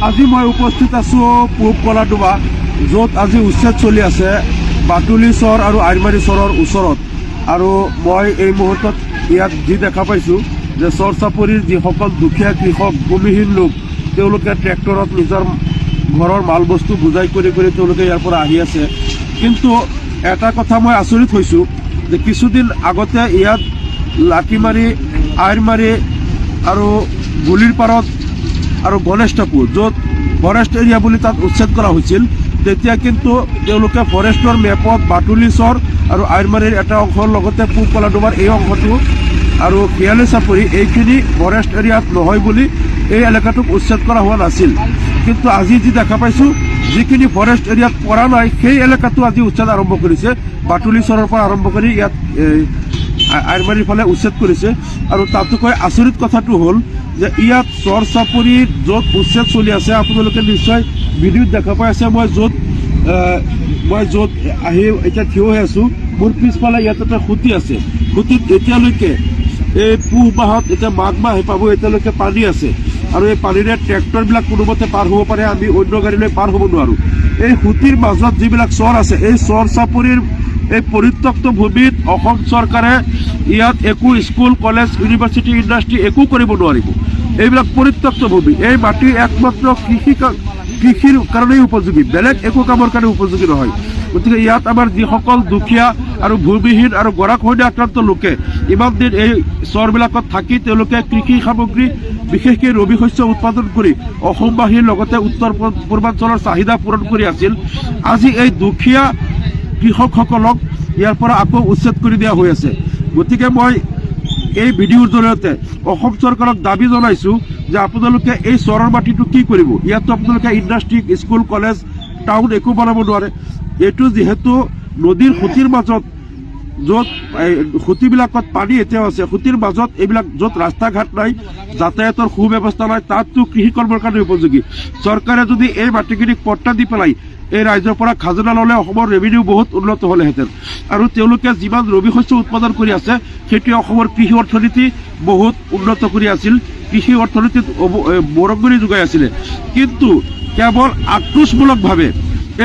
আজি মই উপস্থিত আছো পূব কলাডোবা, য'ত আজি উচ্ছেদ চলি আছে বাটুলি চৰ আৰু আইৰমাৰী চৰৰ ওচৰত। আৰু মই এই মুহূৰ্তত ইয়াত যি দেখা পাইছোঁ যে চৰ চাপৰিৰ যিসকল দুখীয়া কৃষক ভূমিহীন লোক, তেওঁলোকে ট্ৰেক্টৰত নিজৰ ঘৰৰ মাল বস্তু বুজাই কৰি তেওঁলোকে ইয়াৰ পৰা আহি আছে। কিন্তু এটা কথা মই আচৰিত হৈছোঁ যে কিছুদিন আগতে ইয়াত লাকিমাৰী, আইৰমাৰী আৰু গুলিৰ পাৰত আৰু গণেশ টাপু, য'ত ফৰেষ্ট এৰিয়া বুলি তাত উচ্ছেদ কৰা হৈছিল, তেতিয়া কিন্তু তেওঁলোকে ফৰেষ্টৰ মেপত বাটুলি চৰ আৰু আইৰমাৰীৰ এটা অংশৰ লগতে পূব কলাডোবাৰ এই অংশটো আৰু শিয়ালি চাপৰি এইখিনি ফৰেষ্ট এৰিয়াত নহয় বুলি এই এলেকাটোক উচ্ছেদ কৰা হোৱা নাছিল। কিন্তু আজি যি দেখা পাইছোঁ, যিখিনি ফৰেষ্ট এৰিয়াত পৰা নাই সেই এলেকাটো আজি উচ্ছেদ আৰম্ভ কৰিছে। বাটুলি চৰৰ পৰা আৰম্ভ কৰি ইয়াত আইৰমাৰীৰ ফালে উচ্ছেদ কৰিছে। আৰু তাতোকৈ আচৰিত কথাটো হ'ল যে ইয়াত চৰ চাপৰিত য'ত উচ্ছেদ চলি আছে, আপোনালোকে নিশ্চয় ভিডিঅ'ত দেখা পাই আছে, মই য'ত আহি এতিয়া থিয় হৈ আছোঁ, মোৰ পিছফালে ইয়াত এটা খুঁটি আছে। খুঁটিত এতিয়ালৈকে এই পুহ মাহত, এতিয়া মাঘ মাহ আহি পাব, এতিয়ালৈকে পানী আছে। আৰু এই পানীৰে ট্ৰেক্টৰবিলাক কোনোমতে পাৰ হ'ব পাৰে, আমি অন্য গাড়ীলৈ পাৰ হ'ব নোৱাৰোঁ। এই খুঁটিৰ মাজত যিবিলাক চৰ আছে, এই চৰ চাপৰিৰ এই পৰিত্যক্ত ভূমিত অসম চৰকাৰে ইয়াত একো স্কুল, কলেজ, ইউনিভাৰ্চিটি, ইণ্ডাষ্ট্ৰী একো কৰিব নোৱাৰিব। এইবিলাক পৰিত্যক্ত ভূমি, এই মাটি একমাত্ৰ কৃষিৰ কাৰণেই উপযোগী, বেলেগ একো কামৰ কাৰণে উপযোগী নহয়। গতিকে ইয়াত আমাৰ যিসকল দুখীয়া আৰু ভূমিহীন আৰু গৰাখহনীয়া আক্ৰান্ত লোকে ইমান দিন এই চৰবিলাকত থাকি তেওঁলোকে কৃষি সামগ্ৰী, বিশেষকৈ ৰবি শস্য উৎপাদন কৰি অসমবাসীৰ লগতে উত্তৰ পূৰ্বাঞ্চলৰ চাহিদা পূৰণ কৰি আছিল, আজি এই দুখীয়া কৃষকসকলক ইয়াৰ পৰা আকৌ উচ্ছেদ কৰি দিয়া হৈ আছে। গতিকে মই এই ভিডিঅ'ৰ জৰিয়তে অসম চৰকাৰক দাবী জনাইছোঁ যে আপোনালোকে এই চৰৰ মাটিটো কি কৰিব? ইয়াততো আপোনালোকে ইণ্ডাষ্ট্ৰী, স্কুল, কলেজ, টাউন একো বনাব নোৱাৰে। এইটো যিহেতু নদীৰ খুঁটিৰ মাজত, য'ত খুঁটিবিলাকত পানী এতিয়াও আছে, খুঁটিৰ মাজত এইবিলাক য'ত ৰাস্তা ঘাট নাই, যাতায়াতৰ সুব্যৱস্থা নাই, তাততো কৃষি কৰ্মৰ কাৰণে উপযোগী। চৰকাৰে যদি এই মাটিখিনিক পট্টা দি পেলাই এই ৰাজ্যৰ পৰা খাজনা ল'লে অসমৰ ৰেভিনিউ বহুত উন্নত হ'লেহেঁতেন। আৰু তেওঁলোকে যিমান ৰবি শস্য উৎপাদন কৰি আছে, সেইটোৱে অসমৰ কৃষি অৰ্থনীতি বহুত উন্নত কৰি আছিল, কৃষি অৰ্থনীতিত বৰঙণি যোগাই আছিলে। কিন্তু কেৱল আক্ৰোশমূলকভাৱে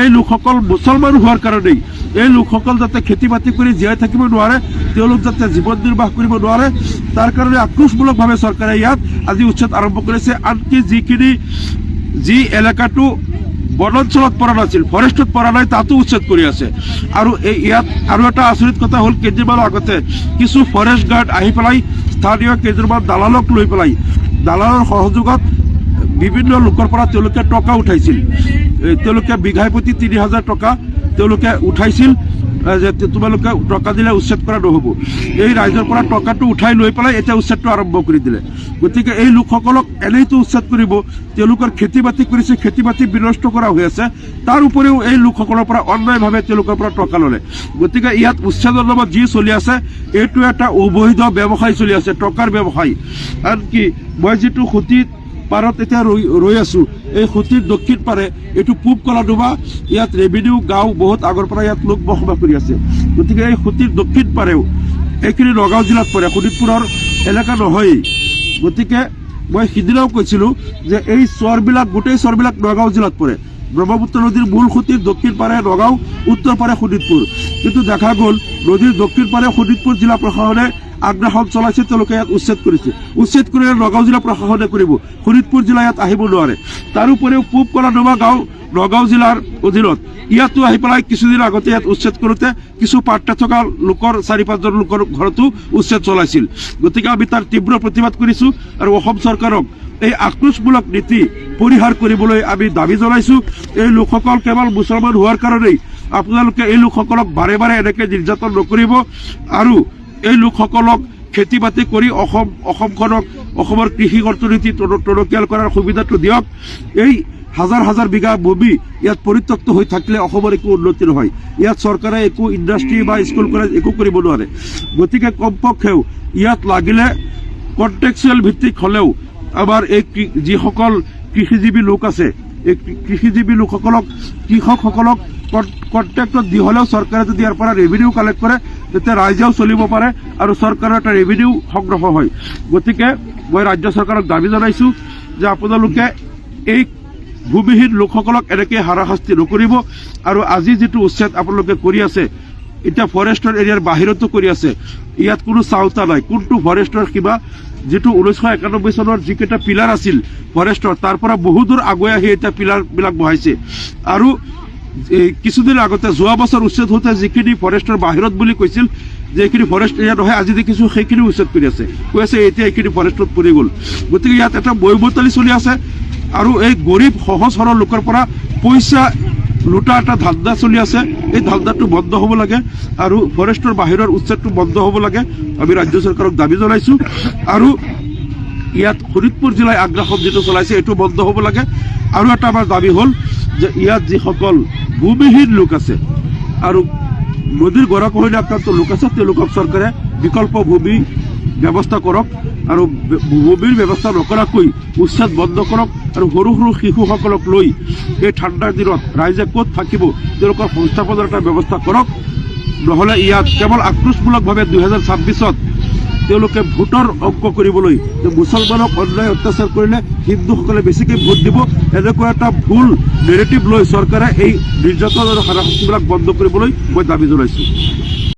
এই লোকসকল মুছলমান হোৱাৰ কাৰণেই, এই লোকসকল যাতে খেতি বাতি কৰি জীয়াই থাকিব নোৱাৰে, তেওঁলোক যাতে জীৱন নিৰ্বাহ কৰিব নোৱাৰে, তাৰ কাৰণে আক্ৰোশমূলকভাৱে চৰকাৰে ইয়াত আজি উচ্ছেদ আৰম্ভ কৰিছে। আনকি যি এলেকাটো বনাঞ্চলত পৰা নাছিল, ফৰেষ্টত পৰা নাই, তাতো উচ্ছেদ কৰি আছে। আৰু ইয়াত আৰু এটা আচৰিত কথা হ'ল, কেইদিনমানৰ আগতে কিছু ফৰেষ্ট গাৰ্ড আহি পেলাই স্থানীয় কেইজনমান দালালক লৈ পেলাই, দালালৰ সহযোগত বিভিন্ন লোকৰ পৰা তেওঁলোকে টকা উঠাইছিল। তেওঁলোকে বিঘাই প্ৰতি ৩,০০০ টকা তেওঁলোকে উঠাইছিল যে তোমালোকে টকা দিলে উচ্ছেদ কৰা নহ'ব। এই ৰাইজৰ পৰা টকাটো উঠাই লৈ পেলাই এতিয়া উচ্ছেদটো আৰম্ভ কৰি দিলে। গতিকে এই লোকসকলক এনেইতো উচ্ছেদ কৰিব, তেওঁলোকৰ খেতি বাতি কৰিছে, খেতি বাতি বিনষ্ট কৰা হৈ আছে, তাৰ উপৰিও এই লোকসকলৰ পৰা অন্যায়ভাৱে তেওঁলোকৰ পৰা টকা ল'লে। গতিকে ইয়াত উচ্ছেদৰ নামত যি চলি আছে, এইটো এটা অবৈধ ব্যৱসায় চলি আছে, টকাৰ ব্যৱসায়। আনকি মই যিটো খুঁটিত পাৰত এতিয়া ৰৈ আছোঁ, এই খুঁটিৰ দক্ষিণ পাৰে এইটো পূব কলাডোবা, ইয়াত ৰেভিনিউ গাঁও বহুত আগৰ পৰা ইয়াত লোক বসবাস কৰি আছে। গতিকে এই খুঁটিৰ দক্ষিণ পাৰেও এইখিনি নগাঁও জিলাত পৰে, শোণিতপুৰৰ এলেকা নহয়েই। গতিকে মই সিদিনাও কৈছিলোঁ যে এই চৰবিলাক, গোটেই চৰবিলাক নগাঁও জিলাত পৰে। ব্ৰহ্মপুত্ৰ নদীৰ মূল খুঁটিৰ দক্ষিণ পাৰে নগাঁও, উত্তৰ পাৰে শোণিতপুৰ। কিন্তু দেখা গ'ল নদীৰ দক্ষিণ পাৰে শোণিতপুৰ জিলা প্ৰশাসনে আগ্ৰাসন চলাইছে, তেওঁলোকে ইয়াত উচ্ছেদ কৰিছে। উচ্ছেদ কৰিলে নগাঁও জিলা প্ৰশাসনে কৰিব, শোণিতপুৰ জিলা ইয়াত আহিব নোৱাৰে। তাৰোপৰিও পূব কলাডোবা গাঁও নগাঁও জিলাৰ অধীনত, ইয়াতো আহি পেলাই কিছুদিন আগতে ইয়াত উচ্ছেদ কৰোঁতে কিছু পাৰ্টা থকা লোকৰ ৪-৫জন লোকৰ ঘৰতো উচ্ছেদ চলাইছিল। গতিকে আমি তাৰ তীব্ৰ প্ৰতিবাদ কৰিছোঁ আৰু অসম চৰকাৰক এই আক্ৰোশমূলক নীতি পৰিহাৰ কৰিবলৈ আমি দাবী জনাইছোঁ। এই লোকসকল কেৱল মুছলমান হোৱাৰ কাৰণেই আপোনালোকে এই লোকসকলক বাৰে বাৰে এনেকৈ নিৰ্যাতন নকৰিব আৰু এই লোকসকলক খেতি বাতি কৰি অসমখনক, অসমৰ কৃষি অৰ্থনীতি টনকিয়াল কৰাৰ সুবিধাটো দিয়ক। এই হাজাৰ হাজাৰ বিঘা ভূমি ইয়াত পৰিত্যক্ত হৈ থাকিলে অসমৰ একো উন্নতি নহয়। ইয়াত চৰকাৰে একো ইণ্ডাষ্ট্ৰী বা স্কুল কলেজ একো কৰিব নোৱাৰে। গতিকে কমপক্ষেও ইয়াত লাগিলে কণ্টেক্সুৱেল ভিত্তিক হ'লেও আমাৰ এই যিসকল কৃষিজীৱী লোক আছে, এই কৃষিজীৱী লোকসকলক, কৃষকসকলক কণ্ট্ৰেক্টত দি হ'লেও চৰকাৰে যদি ইয়াৰ পৰা ৰেভিনিউ কালেক্ট কৰে, তেতিয়া ৰাইজেও চলিব পাৰে আৰু চৰকাৰৰ এটা ৰেভিনিউ সংগ্ৰহ হয়। গতিকে মই ৰাজ্য চৰকাৰক দাবী জনাইছোঁ যে আপোনালোকে এই ভূমিহীন লোকসকলক এনেকৈ হাৰাশাস্তি নকৰিব। আৰু আজি যিটো উচ্ছেদ আপোনালোকে কৰি আছে, এতিয়া ফৰেষ্টৰ এৰিয়াৰ বাহিৰতো কৰি আছে, ইয়াত কোনো চাওতা নাই কোনটো ফৰেষ্টৰ কিবা যিটো 1991 চনৰ যিকেইটা পিলাৰ আছিল ফৰেষ্টৰ, তাৰ পৰা বহু দূৰ আগুৱাই আহি এতিয়া পিলাৰবিলাক বহাইছে। আৰু কিছুদিন আগতে যোৱা বছৰ উচ্ছেদ হওঁতে যিখিনি ফৰেষ্টৰ বাহিৰত বুলি কৈছিল যে এইখিনি ফৰেষ্ট এৰিয়া নহয়, আজি দেখিছোঁ সেইখিনি উচ্ছেদ কৰি আছে, কৈ আছে এতিয়া এইখিনি ফৰেষ্টত পৰি গ'ল। গতিকে ইয়াত এটা বৈবতালি চলি আছে আৰু এই গৰীব সহজ সৰল লোকৰ পৰা পইচা লুটা এটা ধান্দা চলি আছে। এই ধান্দাটো বন্ধ হ'ব লাগে আৰু ফৰেষ্টৰ বাহিৰৰ উচ্ছেদটো বন্ধ হ'ব লাগে। আমি ৰাজ্য চৰকাৰক দাবী জনাইছোঁ। আৰু ইয়াত শোণিতপুৰ জিলাই আগ্ৰাসন যিটো চলাইছে এইটো বন্ধ হ'ব লাগে। আৰু এটা আমাৰ দাবী হ'ল যে ইয়াত যিসকল ভূমিহীন লোক আছে আৰু নদীৰ গৰাখহনীয়া আক্ৰান্ত লোক আছে, তেওঁলোকক চৰকাৰে বিকল্প ভূমি ব্যৱস্থা কৰক আৰু ভূমিৰ ব্যৱস্থা নকৰাকৈ উচ্ছেদ বন্ধ কৰক। আৰু সৰু সৰু শিশুসকলক লৈ এই ঠাণ্ডাৰ দিনত ৰাইজে ক'ত থাকিব তেওঁলোকৰ সংস্থাপনৰ এটা ব্যৱস্থা কৰক। নহ'লে ইয়াত কেৱল আক্ৰোশমূলকভাৱে 2026ত তেওঁলোকে ভোটৰ অংক কৰিবলৈ যে মুছলমানক অন্যায় অত্যাচাৰ কৰিলে হিন্দুসকলে বেছিকৈ ভোট দিব, এনেকুৱা এটা ভুল নেৰেটিভ লৈ চৰকাৰে এই নিৰ্যাতন আৰু হাৰাশাস্তিবিলাক বন্ধ কৰিবলৈ মই দাবী জনাইছোঁ।